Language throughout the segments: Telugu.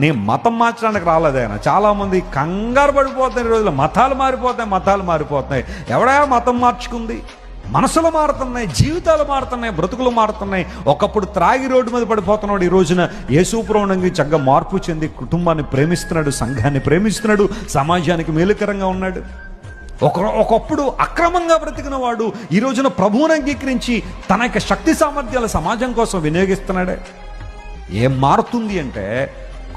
నేను మతం మార్చడానికి రాలేదు ఆయన. చాలామంది కంగారు పడిపోతున్నారు ఈ రోజుల్లో, మతాలు మారిపోతున్నాయి. ఎవడా మతం మార్చుకుంది? మనసులు మారుతున్నాయి, జీవితాలు మారుతున్నాయి, బ్రతుకులు మారుతున్నాయి. ఒకప్పుడు త్రాగి రోడ్డు మీద పడిపోతున్నాడు, ఈ రోజున యేసుప్రభువునంగి చక్కగా మార్పు చెంది కుటుంబాన్ని ప్రేమిస్తున్నాడు, సంఘాన్ని ప్రేమిస్తున్నాడు, సమాజానికి మేలుకరంగా ఉన్నాడు. ఒకప్పుడు అక్రమంగా బ్రతికిన వాడు ఈ రోజున ప్రభువుని అంగీకరించి తన యొక్క శక్తి సామర్థ్యాల సమాజం కోసం వినియోగిస్తున్నాడే. ఏం మారుతుంది అంటే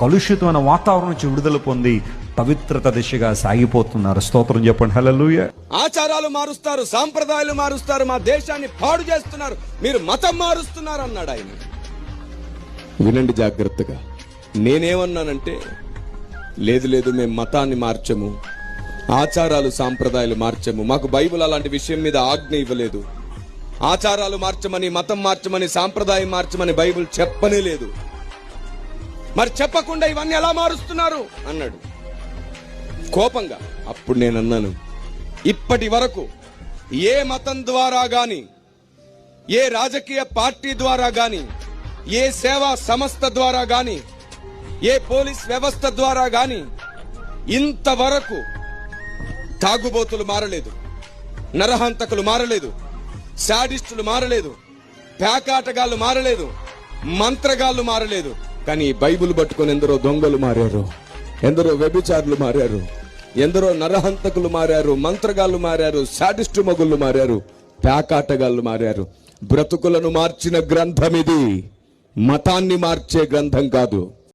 కలుషితమైన వాతావరణం నుంచి విడుదల పొంది పవిత్రత దిశగా సాగిపోతున్నారు. స్తోత్రం చెప్పండి, హల్లెలూయా. ఆచారాలు మారుస్తారు, సాంప్రదాయాలు మారుస్తారు, మా దేశాన్ని పాడు చేస్తున్నారు, మీరు మతం మారుస్తున్నారు అన్నాడు ఆయన. వినండి జాగ్రత్తగా. నేనేమన్నానంటే, లేదు మేము మతాన్ని మార్చము, ఆచారాలు సాంప్రదాయాలు మార్చము, మాకు బైబిల్ అలాంటి విషయం మీద ఆజ్ఞ ఇవ్వలేదు. ఆచారాలు మార్చమని, మతం మార్చమని, సాంప్రదాయం మార్చమని బైబిల్ చెప్పనే లేదు. మరి చెప్పకుండా ఇవన్నీ ఎలా మారుస్తున్నారు అన్నాడు కోపంగా. అప్పుడు నేను అన్నాను, ఇప్పటి వరకు ఏ మతం ద్వారా గాని, ఏ రాజకీయ పార్టీ ద్వారా గాని, ఏ సేవా సంస్థ ద్వారా గాని, ఏ పోలీస్ వ్యవస్థ ద్వారా గాని ఇంతవరకు తాగుబోతులు మారలేదు, నరహంతకులు మారలేదు, శాడిస్టులు మారలేదు, పేకాటగాళ్ళు మారలేదు, మంత్రగాళ్ళు మారలేదు. కానీ బైబిల్ పట్టుకొని ఎందరో దొంగలు మారారు, ఎందరో వ్యభిచారులు మారారు, ఎందరో నరహంతకులు మారారు, మంత్రగాళ్ళు మారారు, శాడిస్టు మగుళ్ళు మారారు, పేకాటగాళ్ళు మారారు. బ్రతుకులను మార్చిన గ్రంథం ఇది, మతాన్ని మార్చే గ్రంథం కాదు.